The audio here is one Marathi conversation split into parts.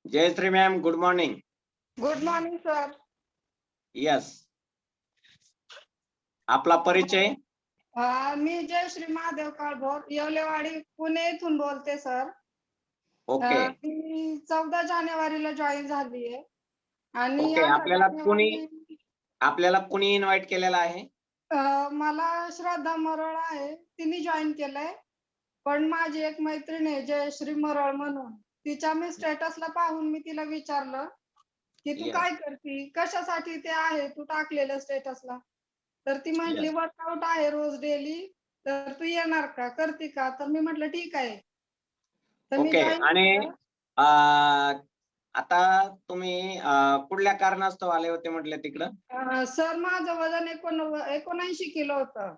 Jayashree ma'am, good morning. Good morning sir. Yes, आपला परिचय. मी जयश्री महादेव काळभोर, येवलेवाडी, पुणे इथून बोलते सर. ओके मी 14 जानेवारीला जॉईन झालीये आणि ओके. 8 आपल्याला कुणी इन्व्हाइट केलेला आहे? मला श्रद्धा मरळ आहे, तिने जॉईन केलंय. पण माझी एक मैत्रीण आहे जयश्री मरळ म्हणून, तिच्या मी स्टेटसला पाहून मी तिला विचारलं की तू Yes. काय करती, कशासाठी ते आहे तू टाकलेलं स्टेटसला. तर ती म्हटली Yes. वर्कआउट आहे रोज डेली, तर तू येणार का, करते का? तर मी म्हटलं ठीक आहे. तर मी ओके. जॉईन आणि केलं. आता तुम्ही कुठल्या कारणास्तव आले होते म्हटले तिकडं? सर माझं वजन 79 किलो होतं.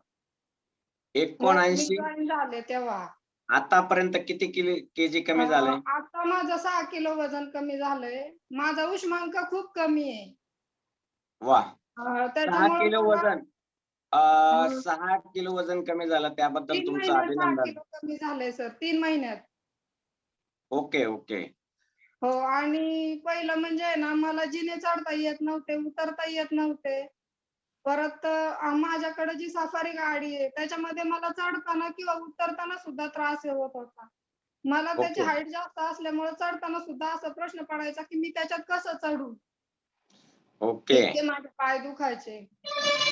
मग मी 79. जॉईन झाले तेव्हा. आतापर्यंत किती केजी कमी झालंय? आता माझं 6 किलो वजन कमी झालंय. माझा उष्मांक खूप कमी आहे. वा, 6 त्याच्यामुळे किलो मला वजन. 6 किलो वजन कमी झालं, त्याबद्दल 3 तुमचं महिन्यात 6 अभिनंदन. किलो कमी झालंय सर, 3 महिन्यात. Okay okay. हो, आणि पहिलं म्हणजे आहे ना, मला जिने चढता येत नव्हते, उतरता येत नव्हते. परत माझ्याकडे जी सफारी गाडी आहे, त्याच्यामध्ये मला चढताना किंवा उतरताना सुद्धा त्रास होत होता. मला त्याची ओके हाईट जास्त असल्यामुळे चढताना सुद्धा असा प्रश्न पडायचा की मी त्याच्यात कसं चढू? ओके. इतके माझे पाय दुखायचे.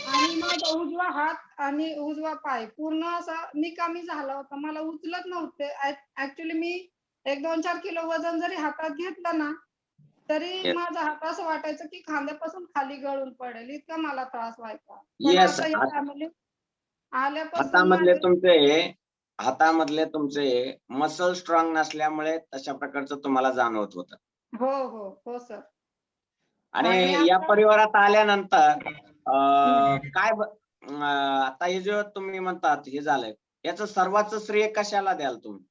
आणि माझा उजवा हात आणि उजवा पाय पूर्ण असा निकामी झाला होता. मला उचलत नव्हते. ॲक्चुअली मी 1-2-4 किलो वजन जरी हातात घेतलं ना, तरी येस माझा हात असं वाटायचं की खांद्यापासून खाली गळून पडेल, इतका मला त्रास व्हायचा. पण येस. आता या फॅमिलीत आल्यापासून हातामधले माझे तुमचे हातामधले तुमचे मसल स्ट्रॉंग नसल्यामुळे तशा प्रकारचं तुम्हाला जाणवत होतं. हो, हो. हो सर. आणि आणि या आता परिवारात आल्यानंतर हं. आता हे जे तुम्ही म्हणतात हे झालंय, याचं सर्वांचं श्रेय कशाला द्याल तुम्ही?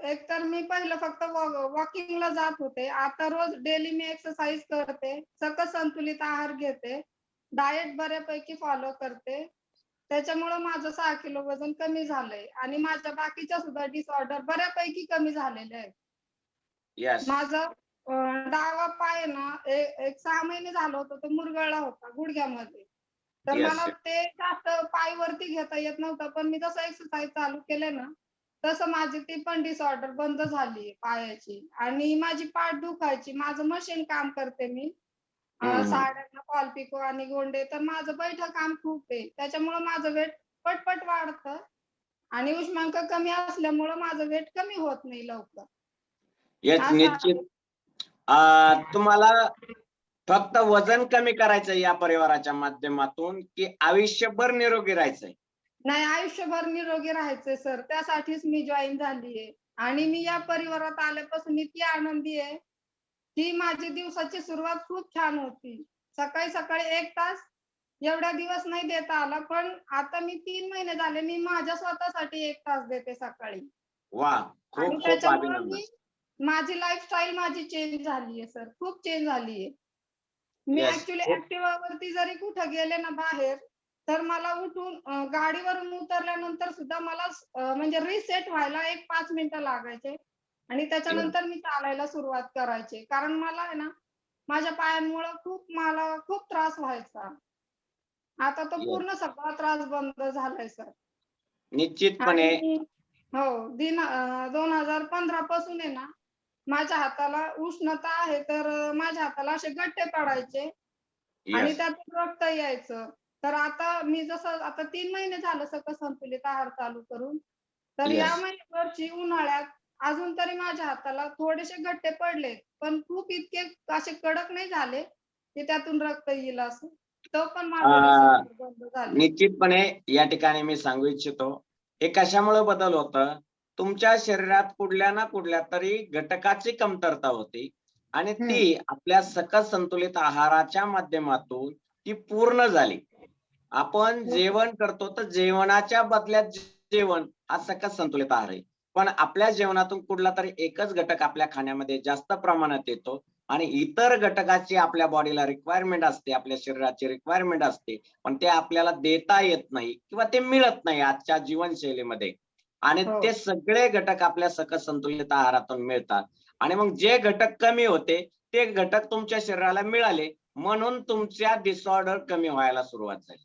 एकतर मी पहिलं फक्त वॉकिंगला जात होते. आता रोज डेली मी एक्सरसाइज करते. सकस संतुलित आहार घेते. डाएट बऱ्यापैकी फॉलो करते. त्याच्यामुळं माझं 6 किलो वजन कमी झालंय आणि माझ्या बाकीच्या सुद्धा डिसऑर्डर बऱ्यापैकी कमी झालेले आहेत. येस माझा डावा पाय ना एक 6 महिने झालं होतं, तो मुरगळला होता गुडघ्यामध्ये. तर येस. मला ते जास्त पाय वरती घेता येत नव्हतं. पण मी जसं एक्सरसाइज चालू केले ना, तसं माझी ती पण डिसऑर्डर बंद झाली पायाची आणि माझी पाठ दुखायची. माझं मशीन काम करते मी. हम्म. साड्यांना फॉल पिको आणि गोंडे. तर माझं बैठं काम खूप आहे. त्याच्यामुळं माझं वेट पट वाढतं आणि उष्मांक कमी असल्यामुळं माझं वेट कमी होत नाही लवकर. येस, असं निश्चित. आहे. तुम्हाला फक्त वजन कमी करायचं या परिवाराच्या माध्यमातून, की आयुष्यभर निरोगी राहायचंय? नाही, आयुष्यभर निरोगी राहायचंय सर. त्यासाठीच मी जॉइन झालीये आणि मी या परिवारात आल्यापासून इतकी आनंदी आहे, की माझी दिवसाची सुरुवात खूप छान होती. सकाळी 1 तास एवढा दिवस नाही देता आला, पण आता मी 3 महिने झाले मी माझ्या स्वतःसाठी 1 तास देते सकाळी. वा, आणि खूप खूप त्याच्यामुळं अभिनंदन. माझी लाईफस्टाईल चेंज झालीये सर. खूप चेंज झालीये. मी येस, ॲक्चुअली खूप. ॲक्टिवावरती जरी कुठं गेले ना बाहेर, तर मला उठून गाडीवरून उतरल्यानंतर सुद्धा मला म्हणजे रिसेट व्हायला एक 5 मिनिटं लागायचे आणि येस. त्याच्यानंतर मी चालायला सुरुवात करायचे. कारण मला आहे ना, माझ्या पायांमुळं मला खूप त्रास व्हायचा. आता तो येस. पूर्ण सगळा त्रास बंद झालाय सर. निश्चितपणे. आणि हो, 2015 पासून आहे ना, माझ्या हाताला उष्णता आहे, तर माझ्या हाताला असे गठ्ठे पडायचे आणि येस. त्यातून रक्त यायचं. तर आता मी जसं आता 3 महिने झालं सकस संतुलित आहार चालू करून. तर या येस. वर्षी उन्हाळ्यात अजून तरी माझ्या हाताला थोडेसे गठ्ठे पडलेत. पण खूप इतके असे कडक नाही झाले, की त्यातून रक्त येईल असं. तो पण माझं अ, डिसऑर्डर बंद झाले. निश्चितपणे या ठिकाणी मी सांगू इच्छितो, हे कशामुळे बदल होतं? तुमच्या शरीरात कुठल्या ना कुठल्या तरी घटकाची कमतरता होती आणि हं. ती आपल्या सकस संतुलित आहाराच्या माध्यमातून ती पूर्ण झाली. आपण हो, जेवण करतो तर जेवणाच्या बदल्यात जेवण हा सकस संतुलित आहार आहे. पण आपल्या जेवणातून कुठला तरी एकच घटक आपल्या खाण्यामध्ये जास्त प्रमाणात येतो आणि इतर घटकाची आपल्या बॉडीला रिक्वायरमेंट असते, आपल्या शरीराची रिक्वायरमेंट असते, पण ते आपल्याला देता येत नाही किंवा ते मिळत नाही आजच्या जीवनशैलीमध्ये. आणि हो. ते सगळे घटक आपल्या सकस संतुलित आहारातून मिळतात आणि मग जे घटक कमी होते ते घटक तुमच्या शरीराला मिळाले, म्हणून तुमच्या डिसऑर्डर कमी व्हायला सुरुवात झाली,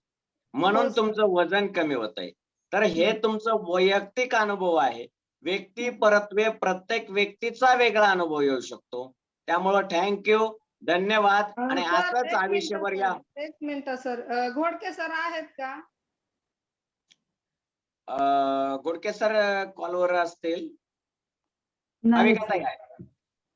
म्हणून sir. तुमचं वजन कमी होत आहे. तर हे तुमचं वैयक्तिक अनुभव आहे. व्यक्ती परत्वे प्रत्येक व्यक्तीचा वेगळा अनुभव येऊ शकतो. त्यामुळं थँक्यू, धन्यवाद. आणि सर असंच आयुष्यभर या. एक मिनिट सर, घोडके सर आहेत का? गोडके सर कॉलवर असतील. नाही अविकाताई आहे.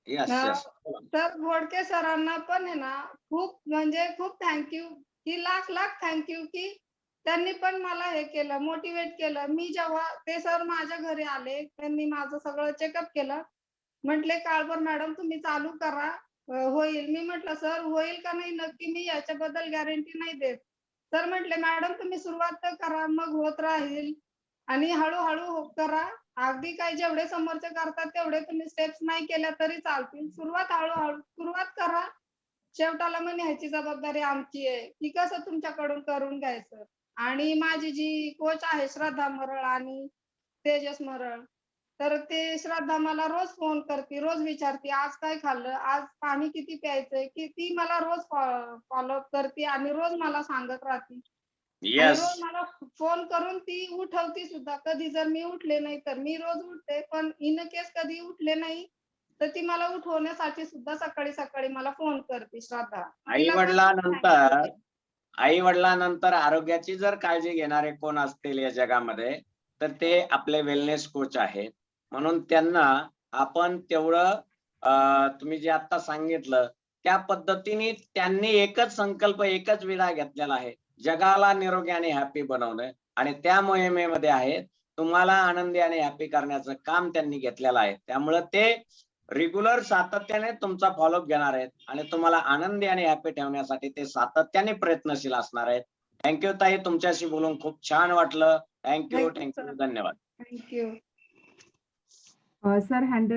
येस अं, येस. तर घोडके सरांना पण आहे ना खूप म्हणजे खूप थँक्यू, की लाख लाख थँक्यू, की त्यांनी पण मला हे केलं, मोटिवेट केलं. मी जेव्हा ते सर माझ्या घरी आले, त्यांनी माझं सगळं चेकअप केलं. म्हटले, "काळभोर मॅडम तुम्ही चालू करा, होईल." मी म्हटलं, "सर होईल का नाही नक्की मी याच्याबद्दल गॅरंटी नाही देत." सर म्हटले, "मॅडम तुम्ही सुरुवात तर करा, मग होत राहील आणि हळू-हळू करा. अगदी काही जेवढे समोरचे करतात तेवढे तुम्ही स्टेप्स नाही केल्या तरी चालतील. सुरुवात हळू-हळू सुरुवात करा. शेवटाला मग ह्याची जबाबदारी आमची आहे, की कसं तुमच्याकडून करून घ्यायचं." आणि माझी जी कोच आहे श्रद्धा मरळ आणि तेजस मरळ, तर ते श्रद्धा मला रोज फोन करते, रोज विचारते, "आज काय खाल्लं? आज पाणी किती प्यायचंय?" की ती मला रोज फॉलोअप करते आणि रोज मला सांगत राहते. आणि येस. रोज मला फोन करून ती उठवती सुद्धा. कधी जर मी उठले नाही तर मी रोज उठते, पण इन केस कधी उठले नाही, तर ती मला उठवण्यासाठी सुद्धा सकाळी-सकाळी मला फोन करते श्रद्धा. आई तिला पण खूप वडिलांनंतर thank you. आई वडिलांनंतर आरोग्याची जर काळजी घेणारे कोण असतील या जगामध्ये, तर ते आपले वेलनेस कोच आहेत. म्हणून त्यांना आपण तेवढं तुम्ही जे आता सांगितलं त्या पद्धतीने त्यांनी एकच संकल्प, एकच विडा घेतलेला आहे, जगाला निरोगी आणि हॅपी बनवणं. आणि त्या मोहिमेमध्ये आहेत तुम्हाला आनंदी आणि हॅपी करण्याचं काम त्यांनी घेतलेलं आहे. त्यामुळे ते रेग्युलर सातत्याने तुमचा फॉलोअप घेणार आहेत आणि तुम्हाला आनंदी आणि हॅपी ठेवण्यासाठी ते सातत्याने प्रयत्नशील असणार आहेत. थँक्यू ताई, तुमच्याशी बोलून खूप छान वाटलं. Thank you, Thank you, thank you, sir. धन्यवाद. Thank you. Sir hand